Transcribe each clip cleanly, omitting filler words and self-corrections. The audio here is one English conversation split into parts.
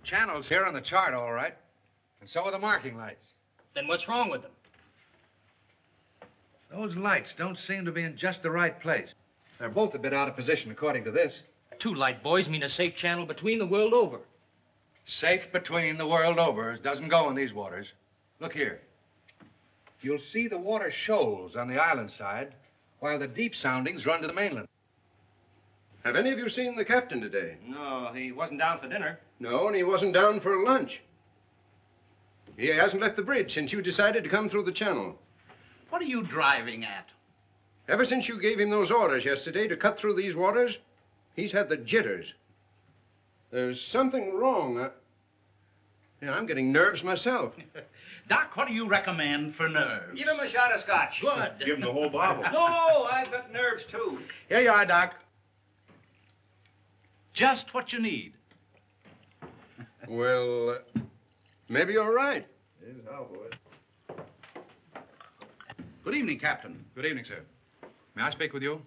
Channel's here on the chart, all right. And so are the marking lights. Then what's wrong with them? Those lights don't seem to be in just the right place. They're both a bit out of position, according to this. 2 light buoys mean a safe channel between the world over. Safe between the world over doesn't go in these waters. Look here. You'll see the water shoals on the island side, while the deep soundings run to the mainland. Have any of you seen the captain today? No, he wasn't down for dinner. No, and he wasn't down for lunch. He hasn't left the bridge since you decided to come through the channel. What are you driving at? Ever since you gave him those orders yesterday to cut through these waters, he's had the jitters. There's something wrong. Yeah, I'm getting nerves myself. Doc, what do you recommend for nerves? Give him a shot of scotch. Good. Give him the whole bottle. No, I've got nerves, too. Here you are, Doc. Just what you need. Well, maybe you're right. Good evening, Captain. Good evening, sir. May I speak with you?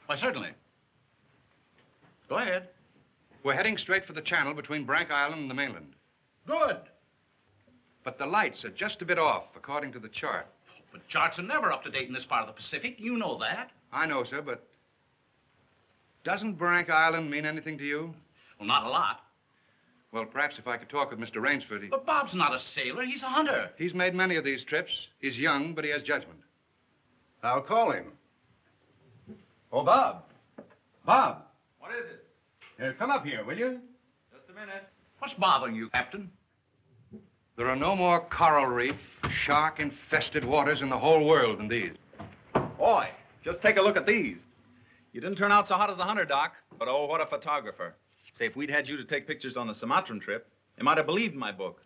Why, certainly. Go ahead. We're heading straight for the channel between Brank Island and the mainland. Good. But the lights are just a bit off, according to the chart. But charts are never up to date in this part of the Pacific. You know that. I know, sir, but doesn't Brank Island mean anything to you? Well, not a lot. Well, perhaps if I could talk with Mr. Rainsford. But Bob's not a sailor. He's a hunter. He's made many of these trips. He's young, but he has judgment. I'll call him. Oh, Bob. Bob. What is it? Come up here, will you? Just a minute. What's bothering you, Captain? There are no more coral reef, shark-infested waters in the whole world than these. Boy, just take a look at these. You didn't turn out so hot as a hunter, Doc, but oh, what a photographer. Say, if we'd had you to take pictures on the Sumatran trip, they might have believed my book.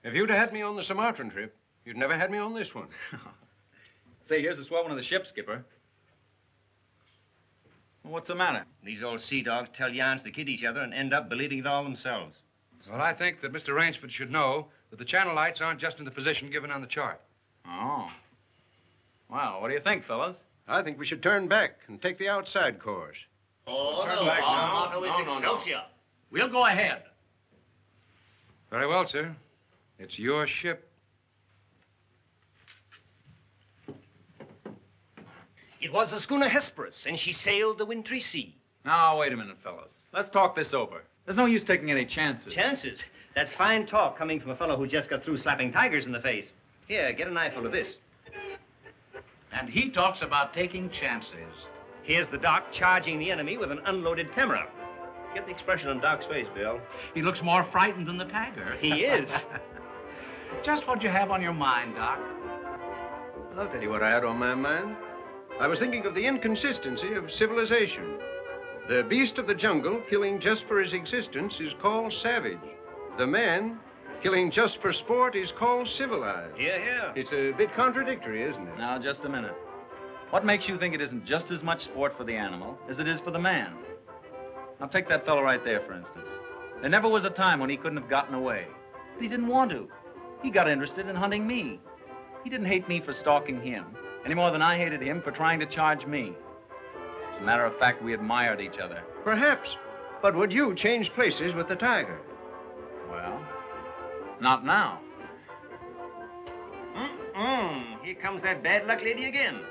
If you'd had me on the Sumatran trip, you'd never had me on this one. Say, here's the swell one of the ship, Skipper. Well, what's the matter? These old sea dogs tell yarns to kid each other and end up believing it all themselves. Well, I think that Mr. Rainsford should know that the channel lights aren't just in the position given on the chart. Oh. Well, what do you think, fellas? I think we should turn back and take the outside course. Oh, Turn back now. no, No. Excelsior. We'll go ahead. Very well, sir. It's your ship. It was the schooner Hesperus, and she sailed the wintry sea. Now, wait a minute, fellas. Let's talk this over. There's no use taking any chances. Chances? That's fine talk coming from a fellow who just got through slapping tigers in the face. Here, get an eyeful of this. And he talks about taking chances. Here's the Doc charging the enemy with an unloaded camera. Get the expression on Doc's face, Bill. He looks more frightened than the tiger. He is. Just what you have on your mind, Doc. I'll tell you what I had on my mind. I was thinking of the inconsistency of civilization. The beast of the jungle, killing just for his existence, is called savage. The man, killing just for sport, is called civilized. Yeah. It's a bit contradictory, isn't it? Now, just a minute. What makes you think it isn't just as much sport for the animal as it is for the man? Now, take that fellow right there, for instance. There never was a time when he couldn't have gotten away. But he didn't want to. He got interested in hunting me. He didn't hate me for stalking him, any more than I hated him for trying to charge me. As a matter of fact, we admired each other. Perhaps. But would you change places with the tiger? Well, not now. Here comes that bad luck lady again.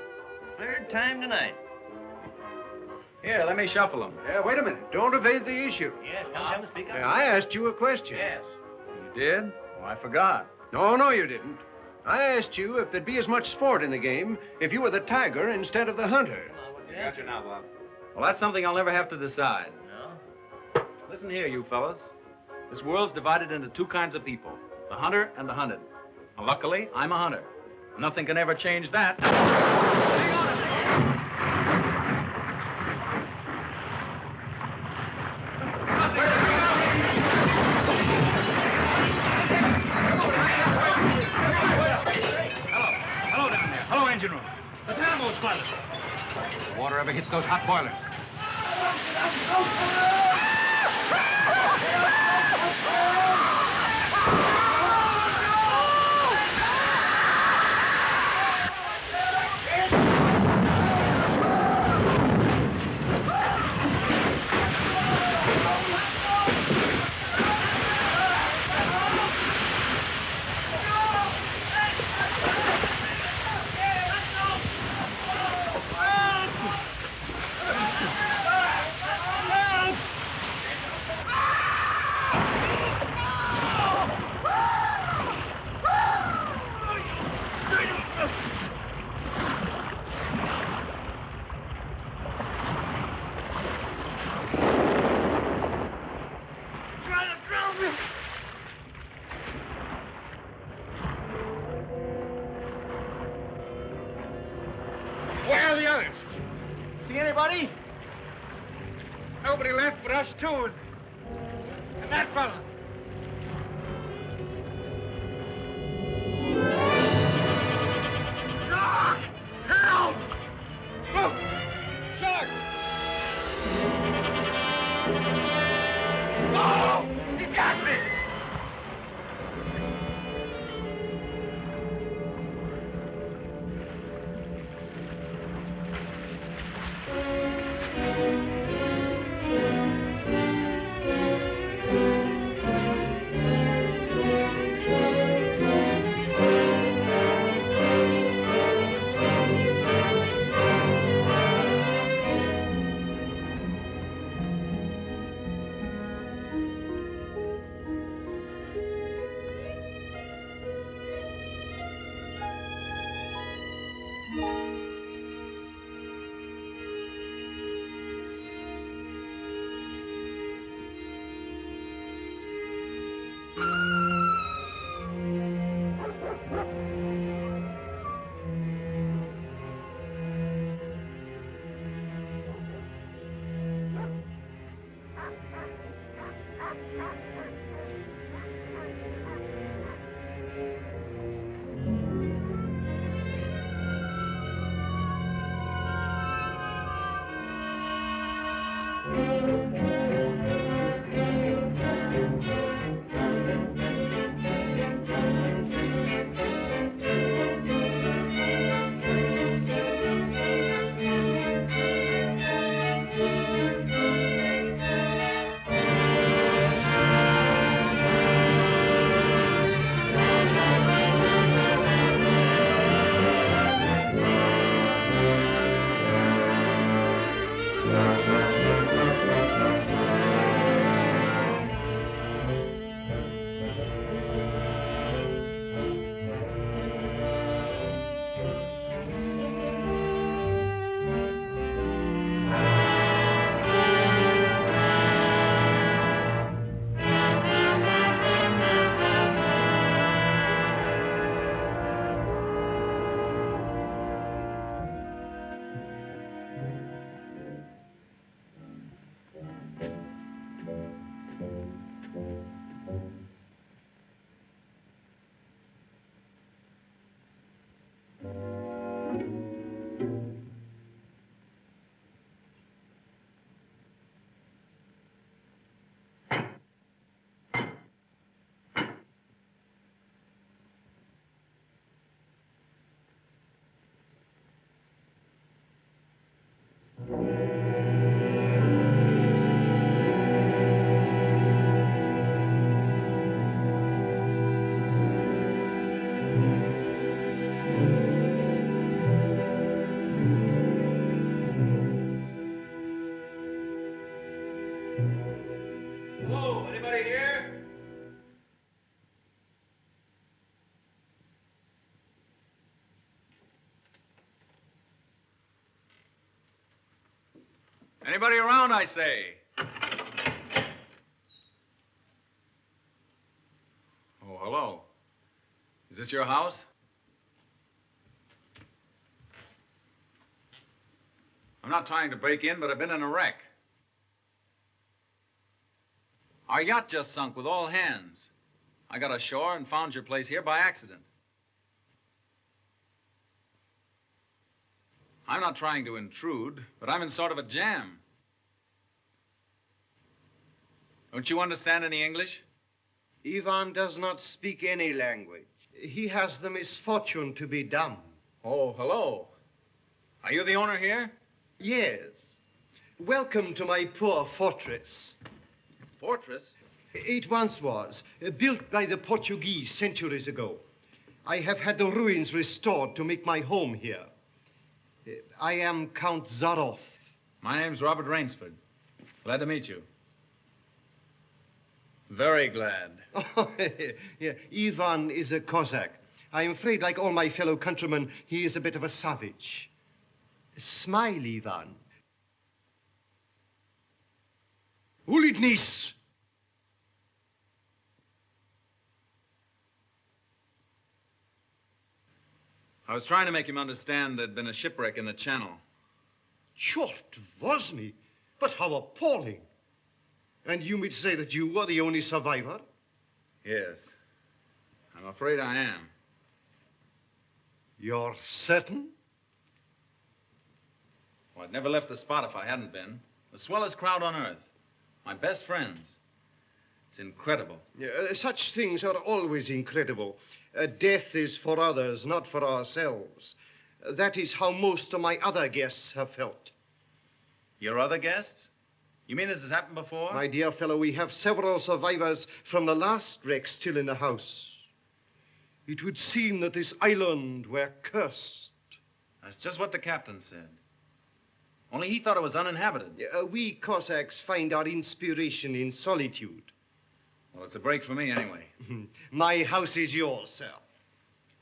Third time tonight. Here, let me shuffle him. Wait a minute. Don't evade the issue. Yes, come, speak up. I asked you a question. Yes. You did? Oh, I forgot. No, you didn't. I asked you if there'd be as much sport in the game if you were the tiger instead of the hunter. Got you now, Bob. Well, that's something I'll never have to decide. No? Listen here, you fellas. This world's divided into 2 kinds of people, the hunter and the hunted. Now, luckily, I'm a hunter. Nothing can ever change that. Hello down there. Hello, engine room. The dynamo spotted us. The water ever hits those hot boilers. Where are the others? See anybody? Nobody left but us two and that fellow. Ah! Help! Look! Shark! Oh! He got me! Hello, anybody here? Anybody around, I say? Oh, hello. Is this your house? I'm not trying to break in, but I've been in a wreck. Our yacht just sunk with all hands. I got ashore and found your place here by accident. I'm not trying to intrude, but I'm in sort of a jam. Don't you understand any English? Ivan does not speak any language. He has the misfortune to be dumb. Oh, hello. Are you the owner here? Yes. Welcome to my poor fortress. Fortress? It once was, built by the Portuguese centuries ago. I have had the ruins restored to make my home here. I am Count Zaroff. My name's Robert Rainsford. Glad to meet you. Very glad. Oh, yeah. Ivan is a Cossack. I'm afraid, like all my fellow countrymen, he is a bit of a savage. Smile, Ivan. Ulidnis! I was trying to make him understand there'd been a shipwreck in the channel. Chort was me, but how appalling. And you mean to say that you were the only survivor? Yes. I'm afraid I am. You're certain? Well, I'd never left the spot if I hadn't been. The swellest crowd on earth. My best friends. It's incredible. Such things are always incredible. Death is for others, not for ourselves. That is how most of my other guests have felt. Your other guests? You mean this has happened before? My dear fellow, we have several survivors from the last wreck still in the house. It would seem that this island were cursed. That's just what the captain said. Only he thought it was uninhabited. We Cossacks find our inspiration in solitude. Well, it's a break for me anyway. My house is yours, sir.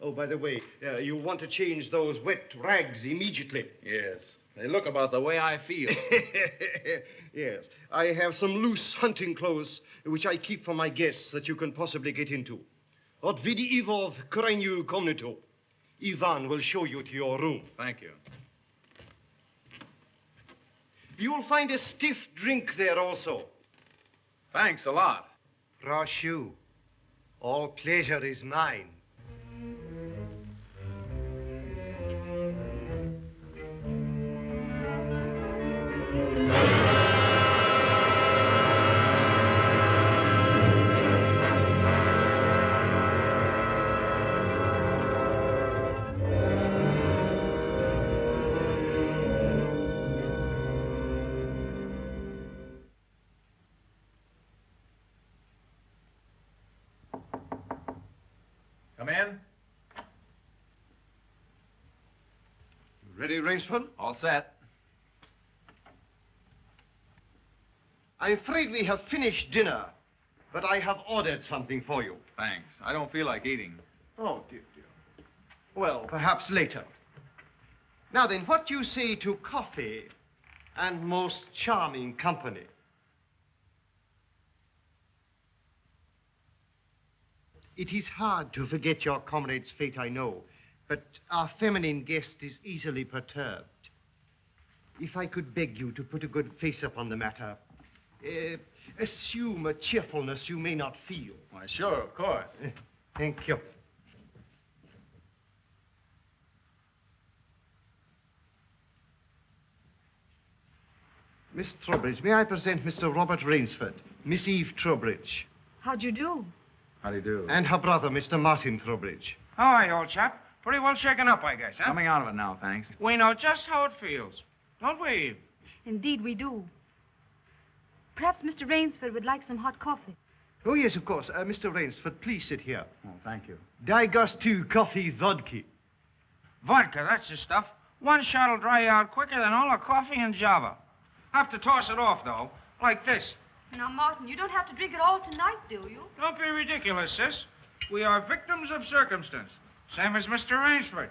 Oh, by the way, you want to change those wet rags immediately. Yes. They look about the way I feel. Yes. I have some loose hunting clothes which I keep for my guests that you can possibly get into. Od vidi Ivo v krajnju komnatu. Ivan will show you to your room. Thank you. You will find a stiff drink there also. Thanks a lot. Rashu, all pleasure is mine. Come in. Ready, Rainsford? All set. I'm afraid we have finished dinner, but I have ordered something for you. Thanks. I don't feel like eating. Oh, dear, dear. Well, perhaps later. Now then, what do you say to coffee and most charming company? It is hard to forget your comrade's fate, I know, but our feminine guest is easily perturbed. If I could beg you to put a good face upon the matter, assume a cheerfulness you may not feel. Why, sure, of course. Thank you. Miss Trowbridge, may I present Mr. Robert Rainsford, Miss Eve Trowbridge, How'd you do? How do you do? and her brother, Mr. Martin Trowbridge. All right, old chap. Pretty well shaken up, I guess, huh? Coming out of it now, thanks. We know just how it feels. Don't we? Indeed, we do. Perhaps Mr. Rainsford would like some hot coffee. Oh, yes, of course. Mr. Rainsford, please sit here. Oh, thank you. Daj gostu coffee vodka. Vodka, that's the stuff. One shot'll dry you out quicker than all the coffee in Java. Have to toss it off, though, like this. Now, Martin, you don't have to drink it all tonight, do you? Don't be ridiculous, sis. We are victims of circumstance, same as Mr. Rainsford.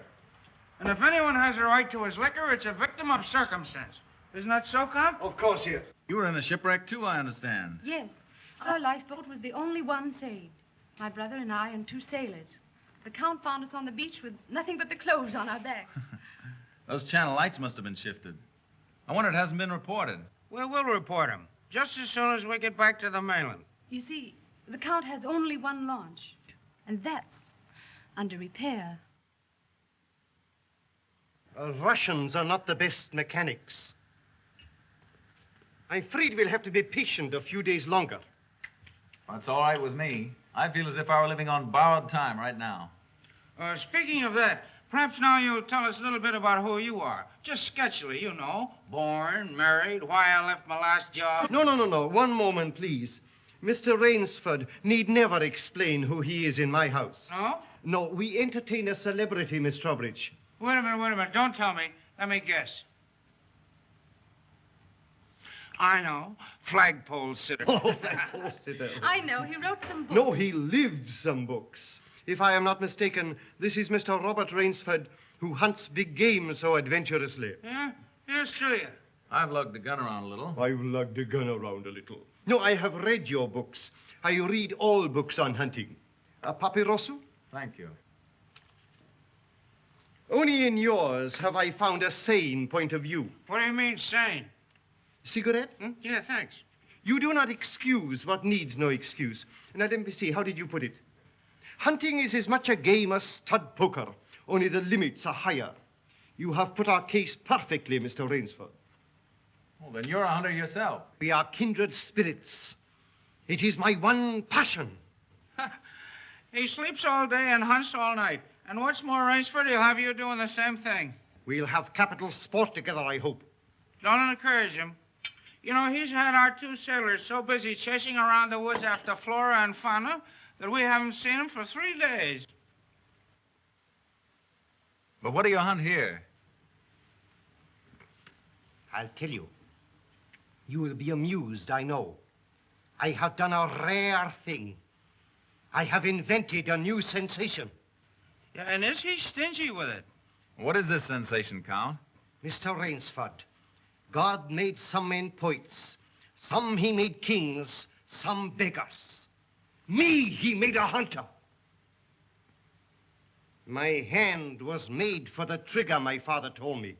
And if anyone has a right to his liquor, it's a victim of circumstance. Isn't that so, Count? Of course, yes. You were in a shipwreck, too, I understand. Yes. Our lifeboat was the only one saved. My brother and I and two sailors. The Count found us on the beach with nothing but the clothes on our backs. Those channel lights must have been shifted. I wonder it hasn't been reported. We will report him, just as soon as we get back to the mainland. You see, the Count has only one launch, and that's under repair. Russians are not the best mechanics. I'm afraid we'll have to be patient a few days longer. That's all right with me. I feel as if I were living on borrowed time right now. Speaking of that, perhaps now you'll tell us a little bit about who you are. Just sketchily, you know. Born, married, why I left my last job. No. One moment, please. Mr. Rainsford need never explain who he is in my house. No? No, we entertain a celebrity, Miss Trowbridge. Wait a minute. Don't tell me. Let me guess. I know. Flagpole sitter. Oh, that poor sitter. I know. He wrote some books. No, he lived some books. If I am not mistaken, this is Mr. Robert Rainsford, who hunts big game so adventurously. Yeah? Here's to you. I've lugged the gun around a little. I've lugged the gun around a little. No, I have read your books. I read all books on hunting. Papirosu? Thank you. Only in yours have I found a sane point of view. What do you mean, sane? Cigarette? Yeah, thanks. You do not excuse what needs no excuse. Now, let me see, how did you put it? Hunting is as much a game as stud poker, only the limits are higher. You have put our case perfectly, Mr. Rainsford. Well, then you're a hunter yourself. We are kindred spirits. It is my one passion. He sleeps all day and hunts all night. And what's more, Rainsford, he'll have you doing the same thing. We'll have capital sport together, I hope. Don't encourage him. You know, he's had our two sailors so busy chasing around the woods after flora and fauna that we haven't seen him for 3 days. But what do you hunt here? I'll tell you. You will be amused, I know. I have done a rare thing. I have invented a new sensation. Yeah, and is he stingy with it? What is this sensation, Count? Mr. Rainsford, God made some men poets. Some he made kings, some beggars. Me he made a hunter. My hand was made for the trigger, my father told me.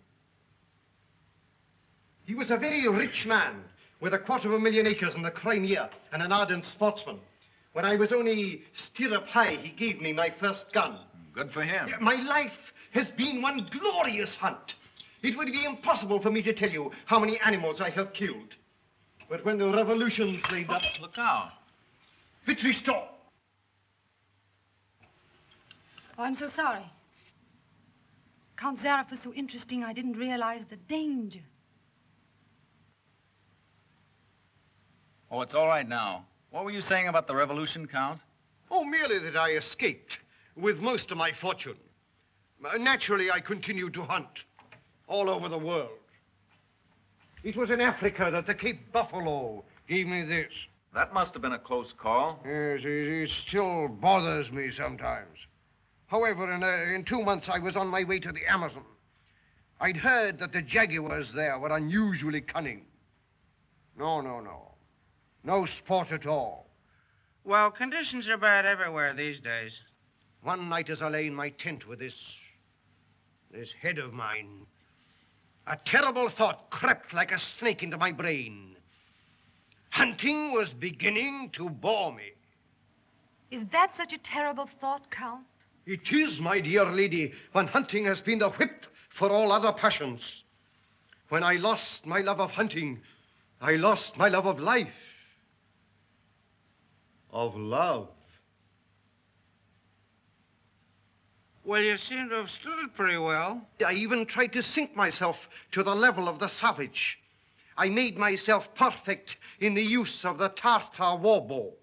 He was a very rich man with 250,000 acres in the Crimea and an ardent sportsman. When I was only stirrup high, he gave me my first gun. Good for him. My life has been one glorious hunt. It would be impossible for me to tell you how many animals I have killed. But when the revolution flamed up... Look out. Victory stop! Oh, I'm so sorry. Count Zarif was so interesting, I didn't realize the danger. Oh, it's all right now. What were you saying about the revolution, Count? Oh, merely that I escaped with most of my fortune. Naturally, I continued to hunt all over the world. It was in Africa that the Cape Buffalo gave me this. That must have been a close call. Yes, it still bothers me sometimes. However, in 2 months, I was on my way to the Amazon. I'd heard that the jaguars there were unusually cunning. No. No sport at all. Well, conditions are bad everywhere these days. One night as I lay in my tent with this head of mine, a terrible thought crept like a snake into my brain. Hunting was beginning to bore me. Is that such a terrible thought, Count? It is, my dear lady, when hunting has been the whip for all other passions. When I lost my love of hunting, I lost my love of life. Of love. Well, you seem to have stood it pretty well. I even tried to sink myself to the level of the savage. I made myself perfect in the use of the Tartar war bow.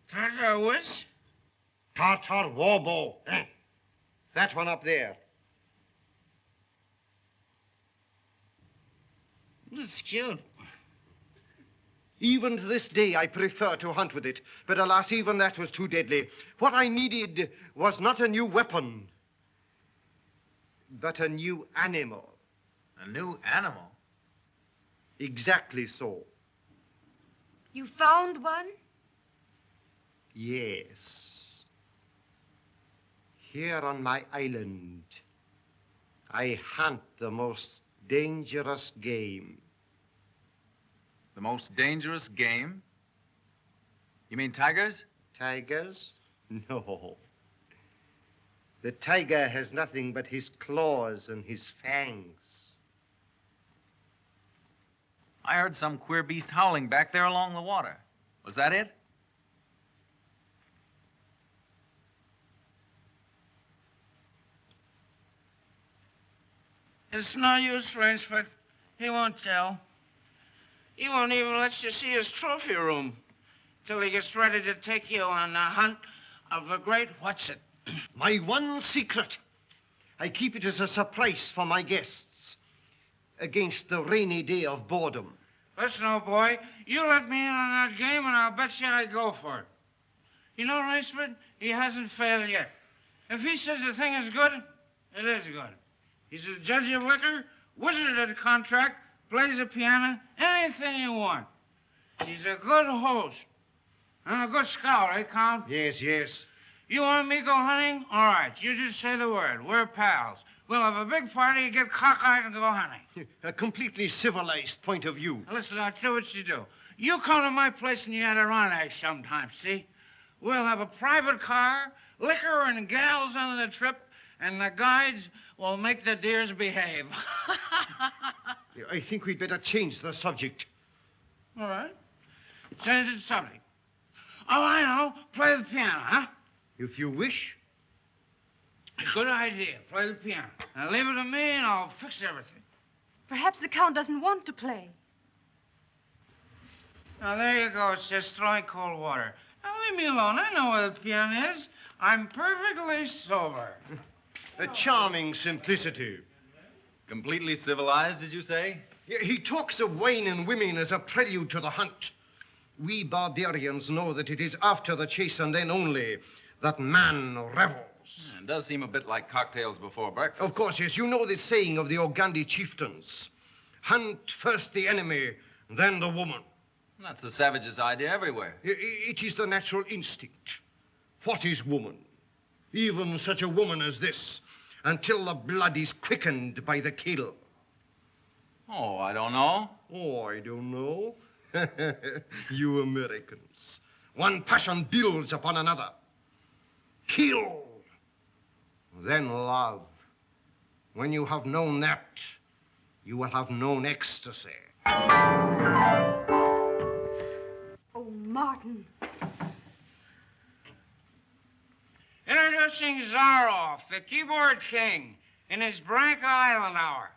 Tartar what? Tartar war bow. That one up there. That's cute. Even to this day, I prefer to hunt with it. But alas, even that was too deadly. What I needed was not a new weapon, but a new animal. A new animal? Exactly so. You found one? Yes. Here on my island, I hunt the most dangerous game. The most dangerous game? You mean tigers? Tigers? No. The tiger has nothing but his claws and his fangs. I heard some queer beast howling back there along the water. Was that it? It's no use, Rainsford. He won't tell. He won't even let you see his trophy room till he gets ready to take you on a hunt of the great what's-it. My one secret. I keep it as a surprise for my guests against the rainy day of boredom. Listen, old boy, you let me in on that game and I'll bet you I'd go for it. You know, Rainsford, he hasn't failed yet. If he says the thing is good, it is good. He's a judge of liquor, wizard at a contract, plays the piano, anything you want. He's a good host and a good scout, eh, Count? Yes. You want me to go hunting? All right, you just say the word. We're pals. We'll have a big party, get cockeyed, and go hunting. A completely civilized point of view. Now, listen, I'll do what you do. You come to my place in the Adirondacks sometime, see? We'll have a private car, liquor and gals on the trip, and the guides will make the deers behave. I think we'd better change the subject. All right. Change the subject. Oh, I know. Play the piano, huh? If you wish. Good idea. Play the piano. Now leave it to me and I'll fix everything. Perhaps the Count doesn't want to play. Now, there you go. It's just throwing cold water. Now, leave me alone. I know where the piano is. I'm perfectly sober. A charming simplicity. Completely civilized, did you say? He talks of wine and women as a prelude to the hunt. We barbarians know that it is after the chase and then only that man revels. It does seem a bit like cocktails before breakfast. Of course, yes. You know the saying of the Ogandi chieftains. Hunt first the enemy, then the woman. That's the savage's idea everywhere. It is the natural instinct. What is woman? Even such a woman as this, until the blood is quickened by the kill. Oh, I don't know. Oh, I don't know. You Americans. One passion builds upon another. Kill, then love. When you have known that, you will have known ecstasy. Oh, Martin. Introducing Zaroff, the keyboard king, in his Branca Island hour.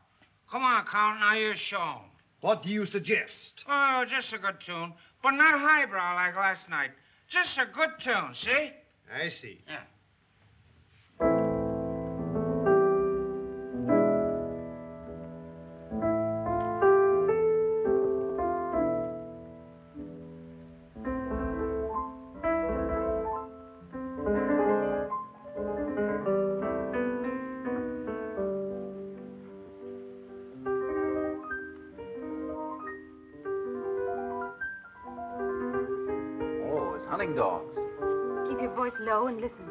Come on, Count, now you show him. What do you suggest? Oh, just a good tune, but not highbrow like last night. Just a good tune, see? I see. Yeah. Oh, it's hunting dogs. Keep your voice low and listen.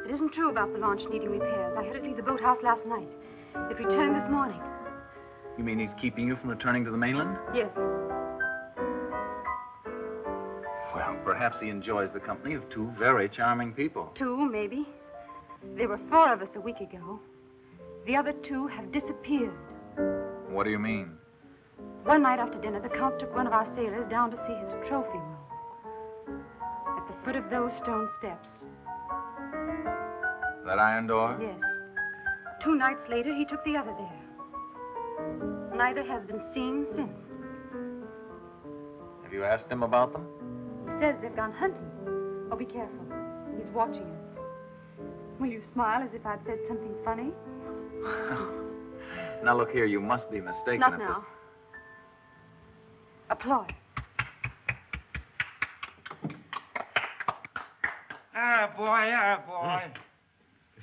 It isn't true about the launch needing repairs. I had it leave the boathouse last night. It returned this morning. You mean he's keeping you from returning to the mainland? Yes. Well, perhaps he enjoys the company of two very charming people. Two, maybe. There were 4 of us a week ago. The other 2 have disappeared. What do you mean? One night after dinner, the Count took one of our sailors down to see his trophy room. At the foot of those stone steps. That iron door? Yes. 2 nights later, he took the other there. Neither has been seen since. Have you asked him about them? He says they've gone hunting. Oh, be careful. He's watching us. Will you smile as if I'd said something funny? Now, look here, you must be mistaken. Not if now. Applaud. Boy.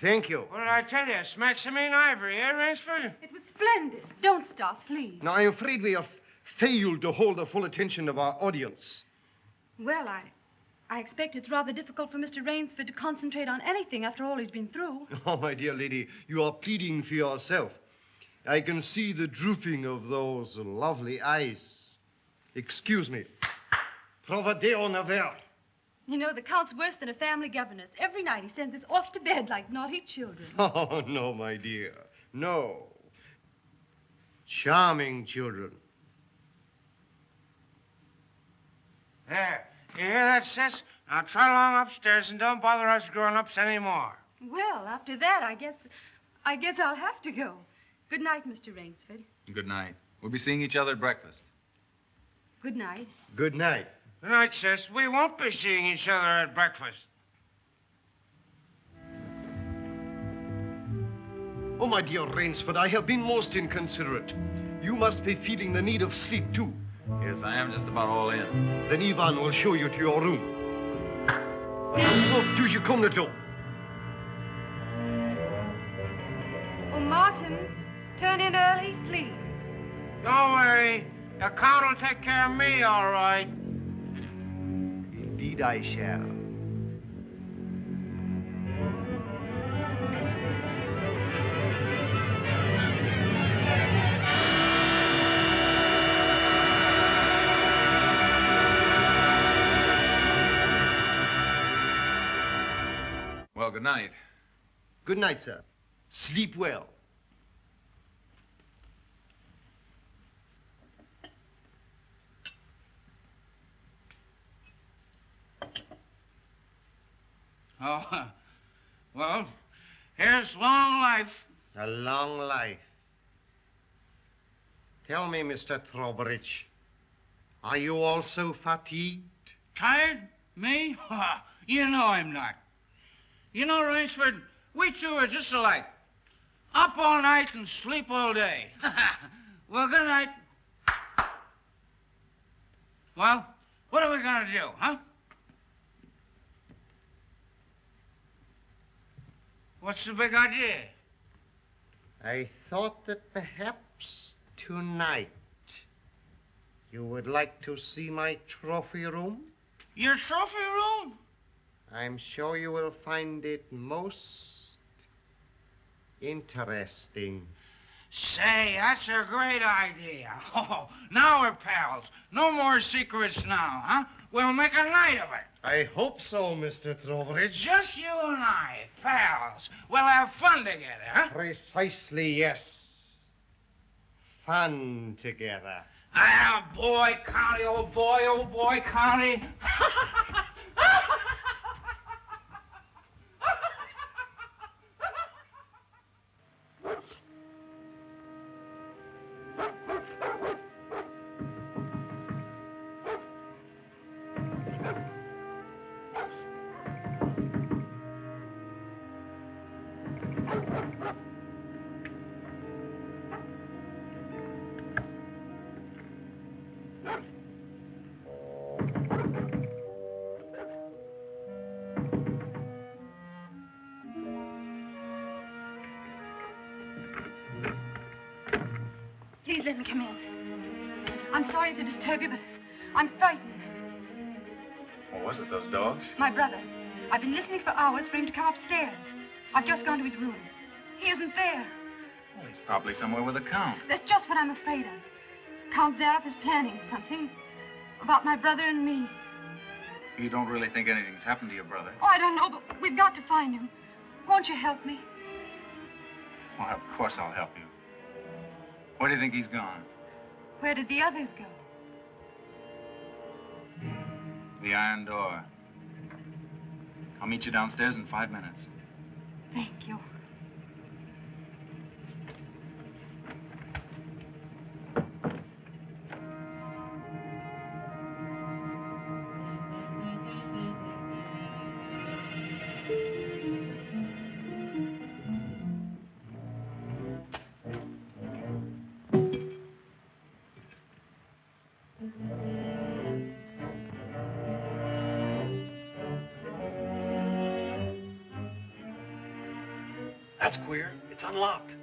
Thank you. What did I tell you? Smack some in ivory, eh, Rainsford? It was splendid. Don't stop, please. Now, I'm afraid we have failed to hold the full attention of our audience. Well, I expect it's rather difficult for Mr. Rainsford to concentrate on anything after all he's been through. Oh, my dear lady, you are pleading for yourself. I can see the drooping of those lovely eyes. Excuse me. Provadeo naver. You know, the Count's worse than a family governess. Every night he sends us off to bed like naughty children. Oh, no, my dear. No. Charming children. There. You hear that, sis? Now trot along upstairs and don't bother us grown-ups anymore. Well, after that, I guess I'll have to go. Good night, Mr. Rainsford. Good night. We'll be seeing each other at breakfast. Good night. Good night. Good night, sis. We won't be seeing each other at breakfast. Oh, my dear Rainsford, I have been most inconsiderate. You must be feeling the need of sleep, too. Yes, I am just about all in. Then Ivan will show you to your room. Oh, do you come to door? Oh, Martin, turn in early, please. Don't worry. The Count will take care of me, all right. Indeed I shall. good night. Good night, sir. Sleep well. Oh, well, here's long life. A long life. Tell me, Mr. Trowbridge, are you also fatigued? Tired? Me? You know I'm not. You know, Rainsford, we two are just alike. Up all night and sleep all day. Well, good night. Well, what are we gonna do, huh? What's the big idea? I thought that perhaps tonight you would like to see my trophy room. Your trophy room? I'm sure you will find it most interesting. Say, that's a great idea. Oh, now we're pals. No more secrets now, huh? We'll make a night of it. I hope so, Mr. Trowbridge. Just you and I, pals. We'll have fun together, huh? Precisely, yes. Fun together. Ah, boy, County, old boy, County. Please let me come in. I'm sorry to disturb you, but I'm frightened. What was it, those dogs? My brother. I've been listening for hours for him to come upstairs. I've just gone to his room. He isn't there. Well, he's probably somewhere with the Count. That's just what I'm afraid of. Count Zaroff is planning something about my brother and me. You don't really think anything's happened to your brother? Oh, I don't know, but we've got to find him. Won't you help me? Well, of course I'll help you. Where do you think he's gone? Where did the others go? The iron door. I'll meet you downstairs in 5 minutes. Thank you. That's queer. It's unlocked.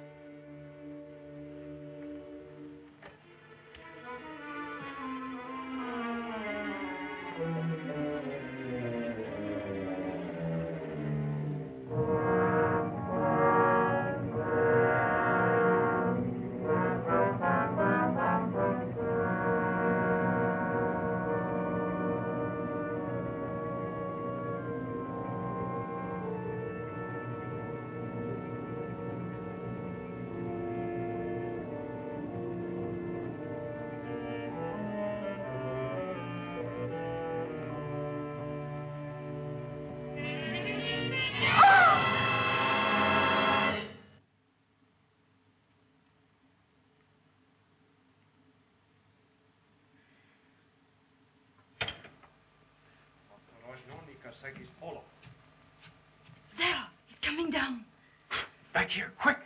Zaroff, he's coming down. Back here, quick.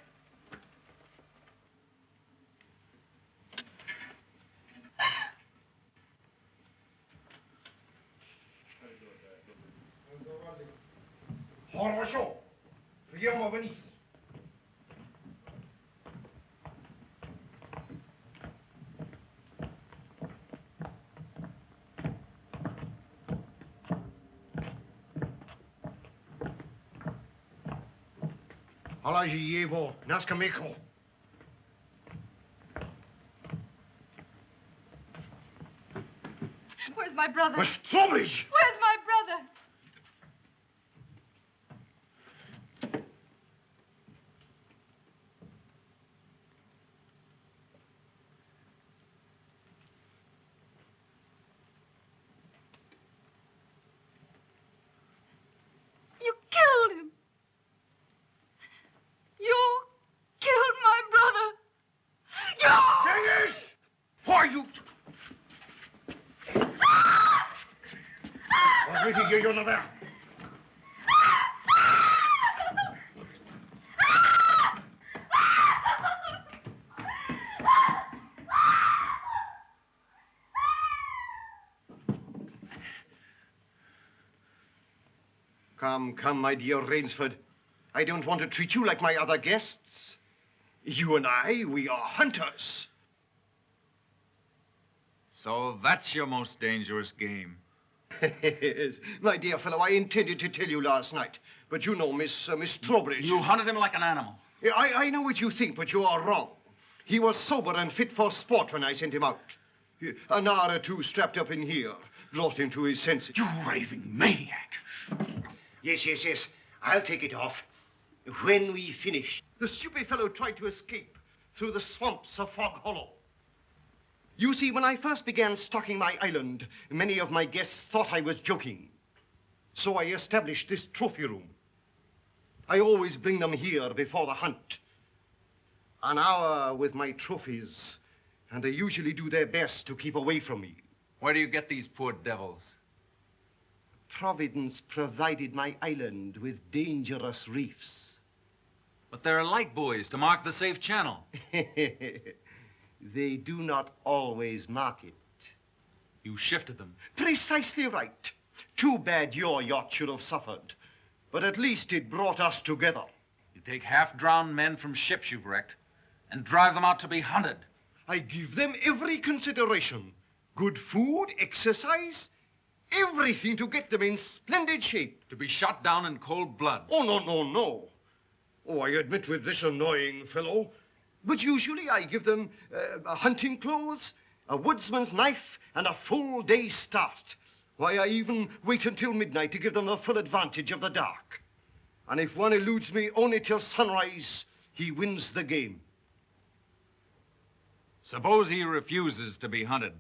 Хорошо. Приема вниз. Положи его на скамейку. Where's my brother? Trowbridge! Where's my brother? Hier, Jonathan. Come, my dear Rainsford. I don't want to treat you like my other guests. You and I, we are hunters. So that's your most dangerous game. Yes, my dear fellow, I intended to tell you last night, but you know Miss Trowbridge. You hunted him like an animal. Yeah, I know what you think, but you are wrong. He was sober and fit for sport when I sent him out. An hour or two strapped up in here brought him to his senses. You raving maniac. Yes. I'll take it off. When we finish. The stupid fellow tried to escape through the swamps of Fog Hollow. You see, when I first began stocking my island, many of my guests thought I was joking. So I established this trophy room. I always bring them here before the hunt. An hour with my trophies, and they usually do their best to keep away from me. Where do you get these poor devils? Providence provided my island with dangerous reefs. But there are light buoys to mark the safe channel. They do not always mark it. You shifted them. Precisely right. Too bad your yacht should have suffered. But at least it brought us together. You take half-drowned men from ships you've wrecked and drive them out to be hunted. I give them every consideration. Good food, exercise, everything to get them in splendid shape. To be shot down in cold blood. Oh, no. Oh, I admit with this annoying fellow. But usually I give them hunting clothes, a woodsman's knife, and a full day's start. Why, I even wait until midnight to give them the full advantage of the dark. And if one eludes me only till sunrise, he wins the game. Suppose he refuses to be hunted.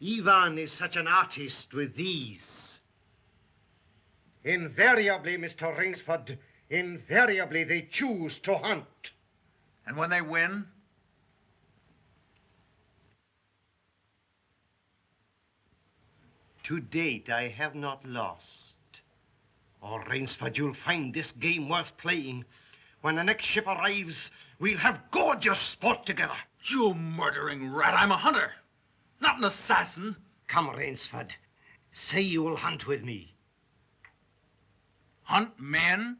Ivan is such an artist with these. Invariably, Mr. Rainsford, invariably they choose to hunt. And when they win? To date, I have not lost. Oh, Rainsford, you'll find this game worth playing. When the next ship arrives, we'll have gorgeous sport together. You murdering rat, I'm a hunter, not an assassin. Come, Rainsford, say you will hunt with me. Hunt men?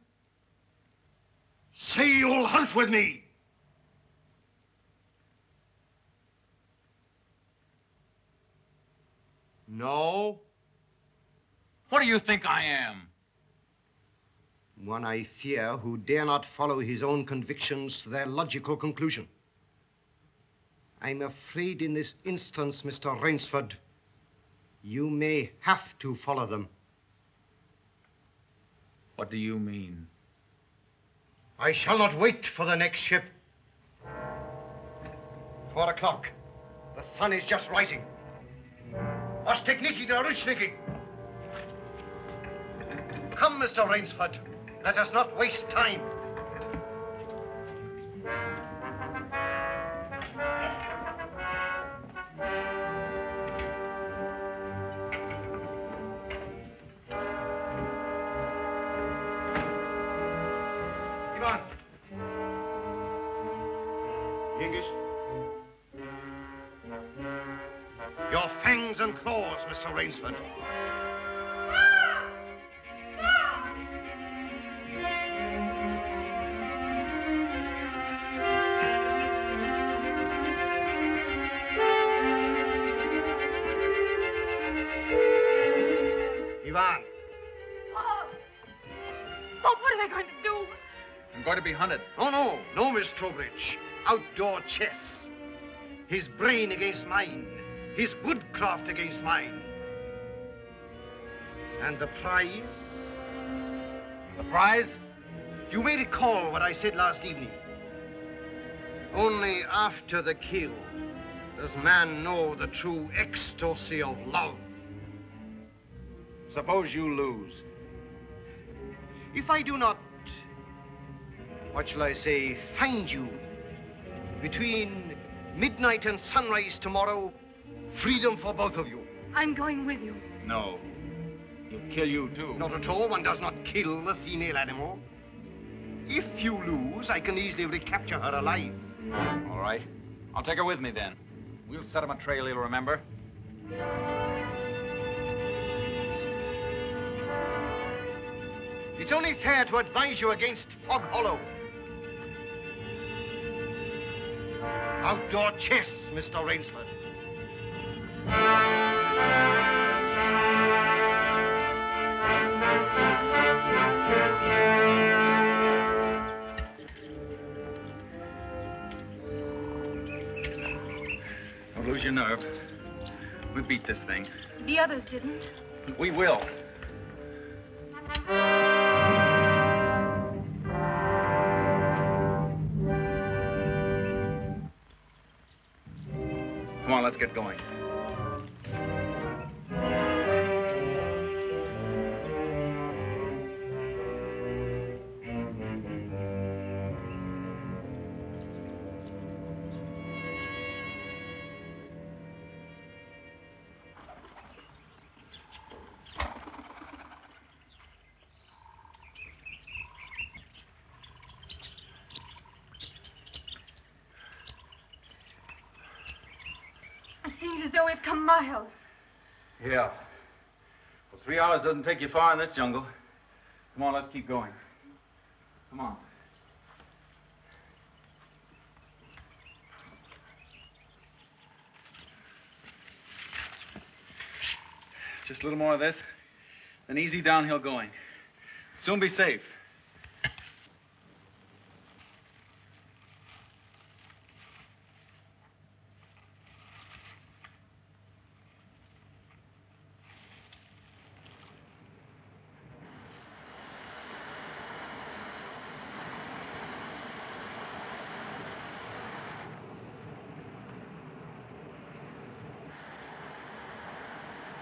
Say you'll hunt with me. No? What do you think I am? One I fear who dare not follow his own convictions to their logical conclusion. I'm afraid in this instance, Mr. Rainsford, you may have to follow them. What do you mean? I shall not wait for the next ship. 4 o'clock. The sun is just rising. Was techniki der Rutschniki. Come, Mr. Rainsford. Let us not waste time. Ivan. Yengish. Your fangs and claws, Mr. Rainsford. Ivan. Oh, what are they going to do? I'm going to be hunted. Oh, no, Miss Trowbridge. Outdoor chess. His brain against mine. His woodcraft against mine. And the prize? The prize? You may recall what I said last evening. Only after the kill does man know the true ecstasy of love. Suppose you lose. If I do not, what shall I say, find you, between midnight and sunrise tomorrow, freedom for both of you. I'm going with you. No. He'll kill you, too. Not at all. One does not kill a female animal. If you lose, I can easily recapture her alive. All right. I'll take her with me, then. We'll set him a trail he'll remember. It's only fair to advise you against Fog Hollow. Outdoor chests, Mr. Rainsford. Don't lose your nerve. We beat this thing. The others didn't. We will. Come on, let's get going. It seems as though we've come miles. Yeah. Well, 3 hours doesn't take you far in this jungle. Come on, let's keep going. Come on. Just a little more of this, then easy downhill going. Soon be safe.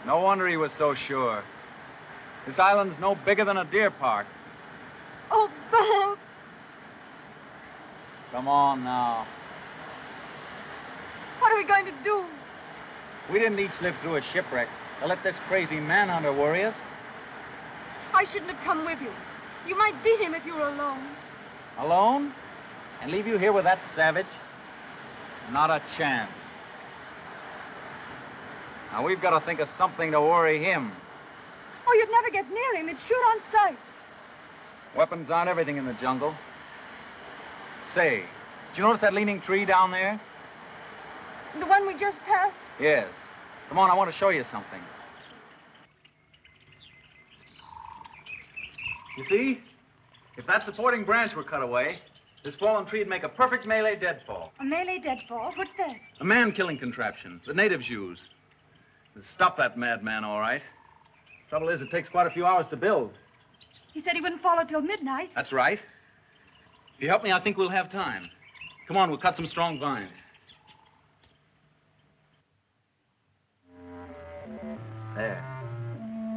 No wonder he was so sure. This island's no bigger than a deer park. Oh, Bob! Come on now. What are we going to do? We didn't each live through a shipwreck to let this crazy manhunter worry us. I shouldn't have come with you. You might beat him if you were alone. Alone? And leave you here with that savage? Not a chance. Now, we've got to think of something to worry him. Oh, you'd never get near him. He'd shoot on sight. Weapons aren't everything in the jungle. Say, did you notice that leaning tree down there? The one we just passed? Yes. Come on, I want to show you something. You see? If that supporting branch were cut away, this fallen tree would make a perfect melee deadfall. A melee deadfall? What's that? A man-killing contraption the natives use. It'll stop that madman, all right. Trouble is, it takes quite a few hours to build. He said he wouldn't follow till midnight. That's right. If you help me, I think we'll have time. Come on, we'll cut some strong vines. There.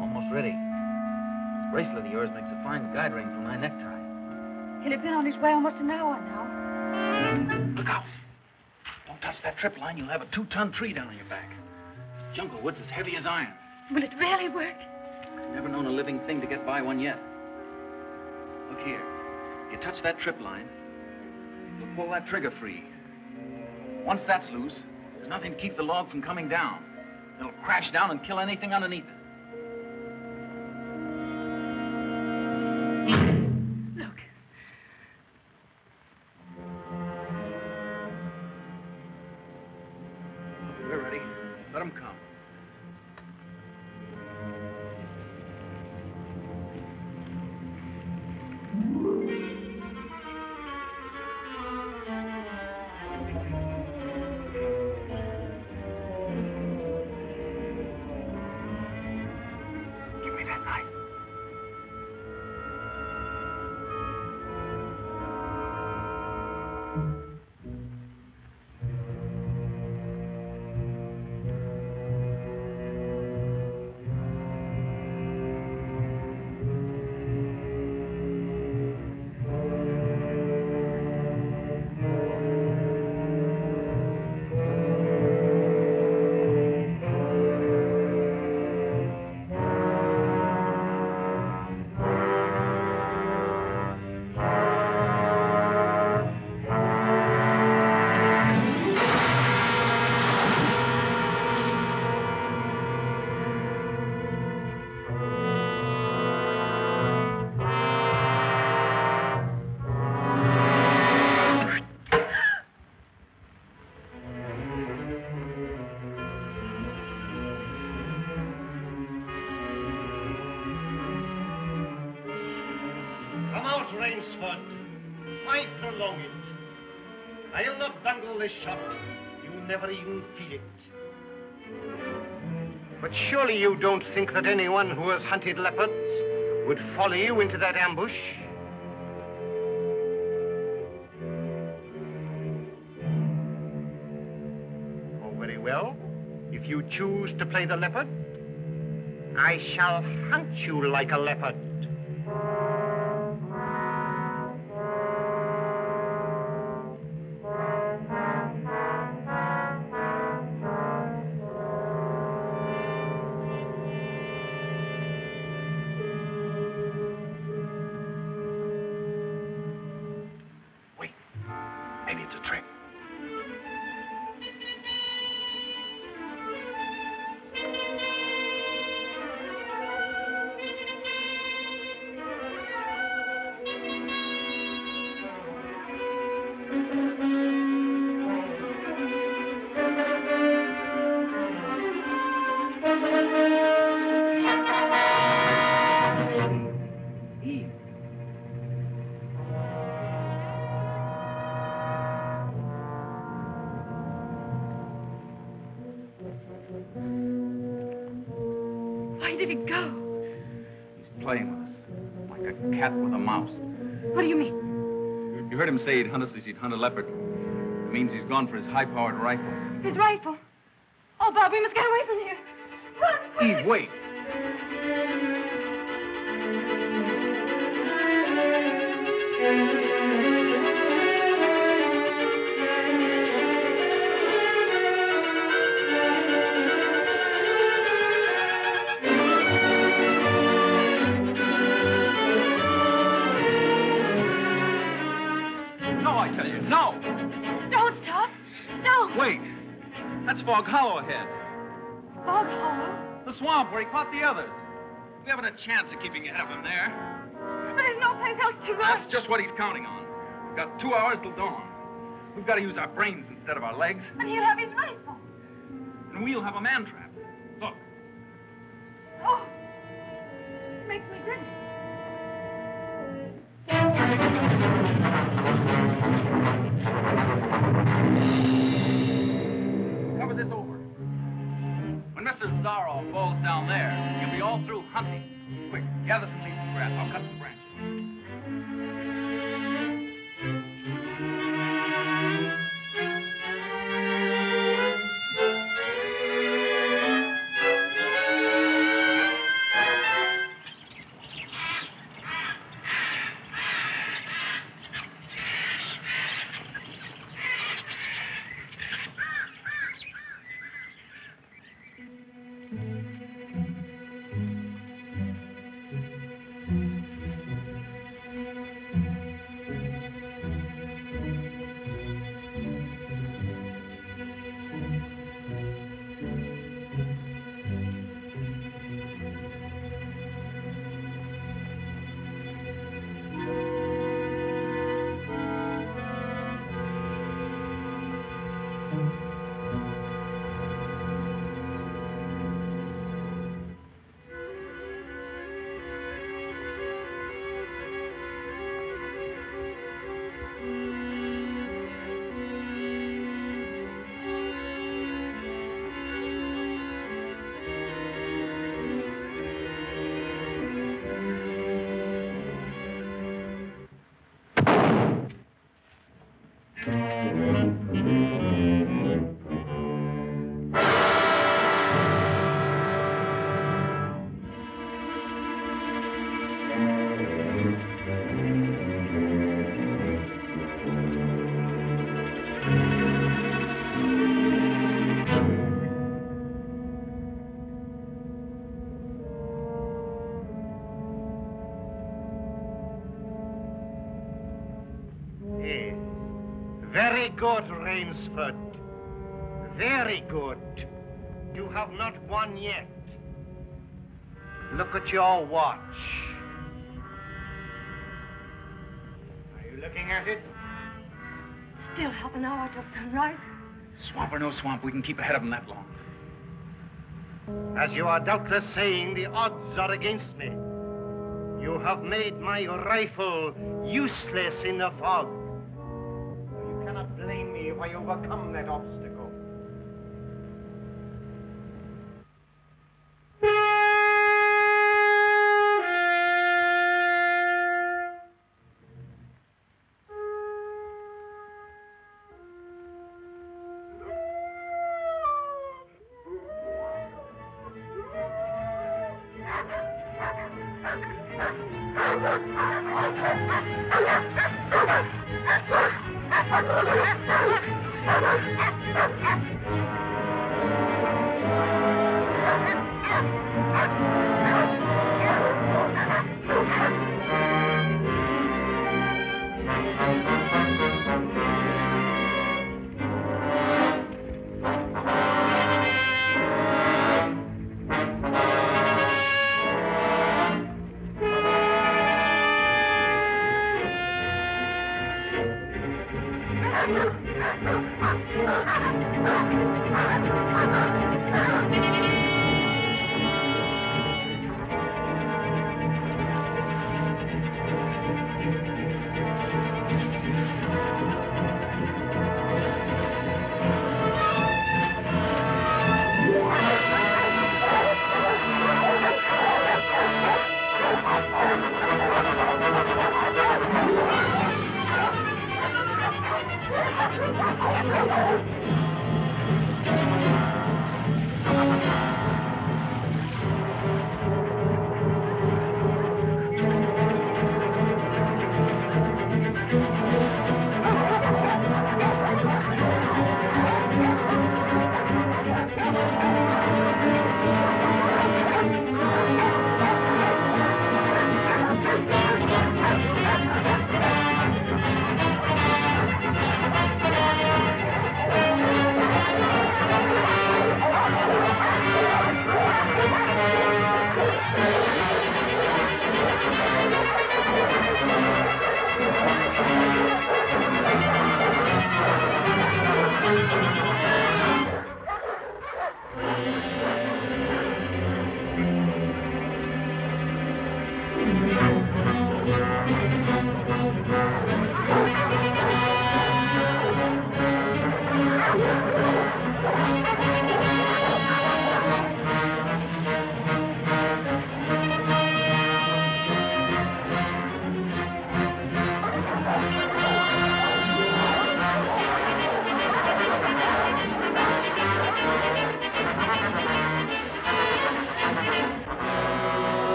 Almost ready. This bracelet of yours makes a fine guide ring for my necktie. He'll have been on his way almost an hour now. Look out. Don't touch that trip line. You'll have a 2-ton tree down on your back. Jungle wood's as heavy as iron. Will it really work? Never known a living thing to get by one yet. Look here. You touch that trip line, you'll pull that trigger free. Once that's loose, there's nothing to keep the log from coming down. It'll crash down and kill anything underneath it. Look. We're ready. Let them come. Give me that knife. not, Rainsford. Why prolong it? I'll not bungle this shot. You'll never even feel it. But surely you don't think that anyone who has hunted leopards would follow you into that ambush? Oh, very well. If you choose to play the leopard, I shall hunt you like a leopard. Wait. Maybe it's a trick. Where did he go? He's playing with us, like a cat with a mouse. What do you mean? You heard him say he'd hunt us as he'd hunt a leopard. It means he's gone for his high-powered rifle. His rifle. Oh, Bob, we must get away from here. Run, quick! Eve, wait. No, I tell you, no! Don't stop. No. Wait. That's Fog Hollow ahead. Fog Hollow? The swamp where he caught the others. We haven't a chance of keeping ahead of him there. But there's no place else to run. That's just what he's counting on. We've got 2 hours till dawn. We've got to use our brains instead of our legs. And he'll have his rifle. And we'll have a man trap. Look. Oh. It makes me dizzy. Cover this over. When Mr. Zaroff falls down there, he'll be all through hunting. Quick, gather some leaves and grass. I'll cut some branches. Very good, Rainsford. Very good. You have not won yet. Look at your watch. Are you looking at it? Still half an hour till sunrise. Swamp or no swamp, we can keep ahead of him that long. As you are doubtless saying, the odds are against me. You have made my rifle useless in the fog. You cannot blame me if I overcome that obstacle.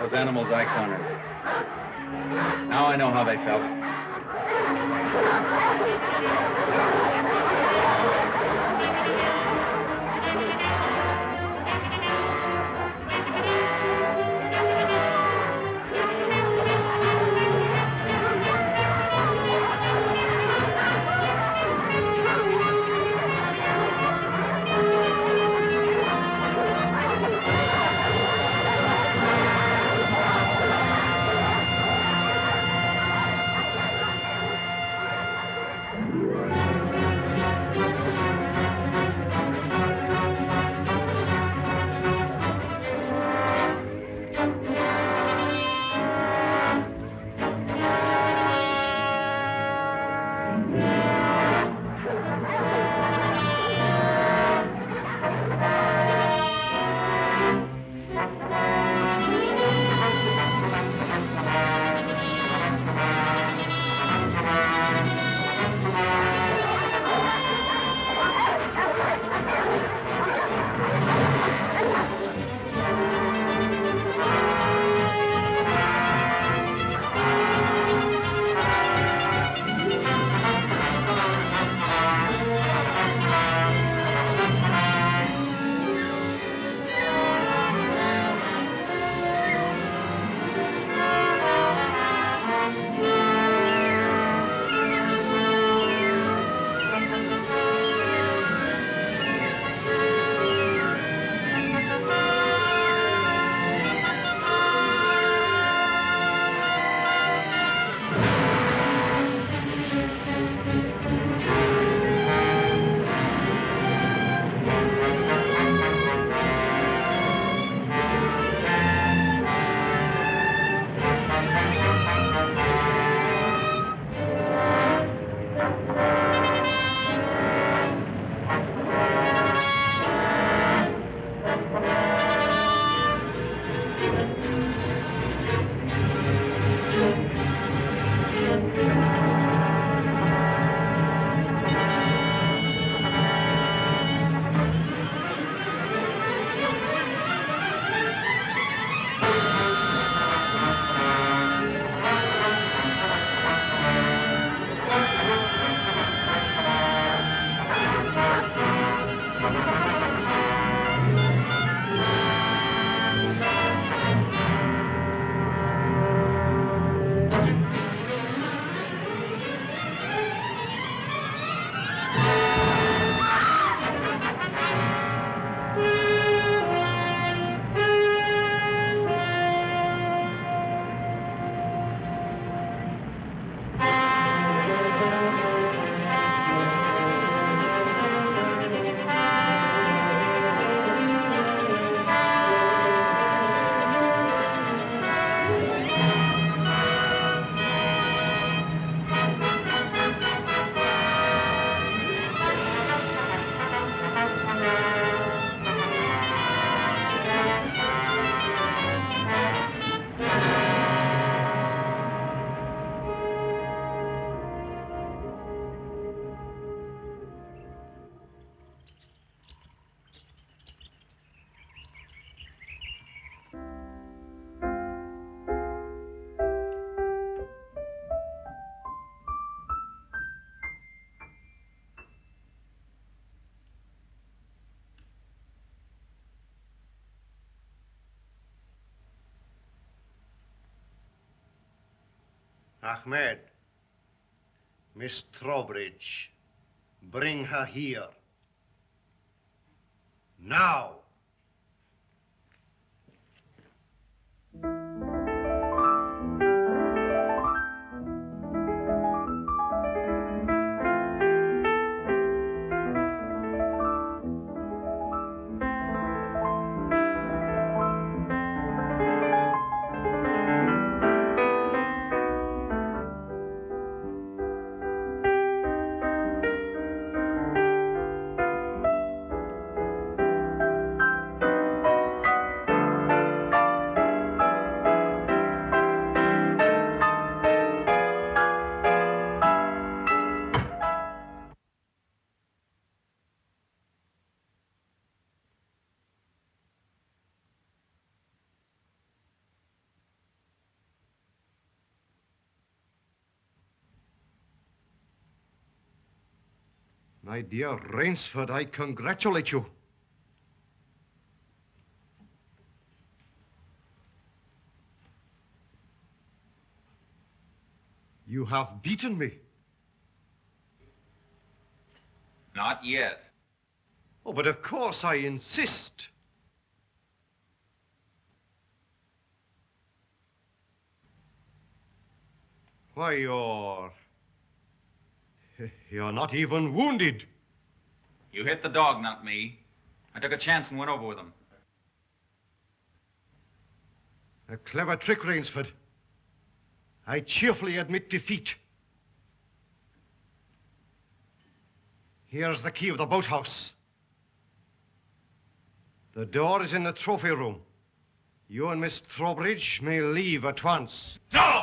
Those animals I cornered. Now I know how they felt. Ahmed, Miss Trowbridge, bring her here. Now. My dear Rainsford, I congratulate you. You have beaten me. Not yet. Oh, but of course I insist. Why, you're not even wounded. You hit the dog, not me. I took a chance and went over with him. A clever trick, Rainsford. I cheerfully admit defeat. Here's the key of the boathouse. The door is in the trophy room. You and Miss Trowbridge may leave at once. No!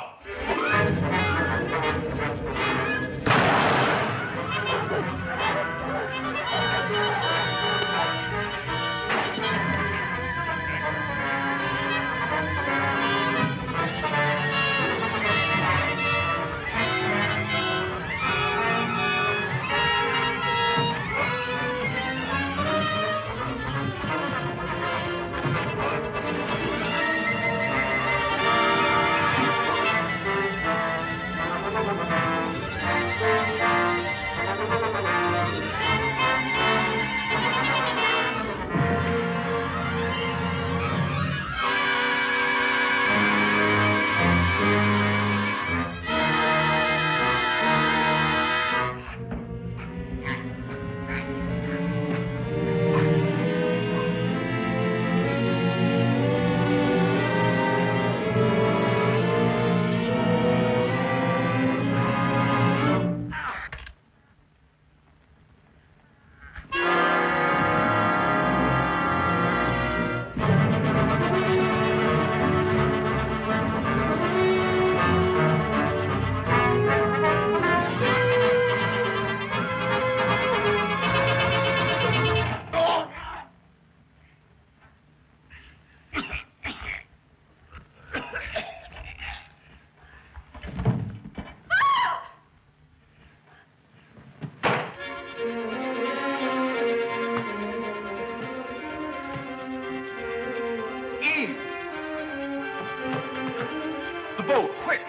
The boat, quick!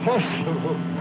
Impossible.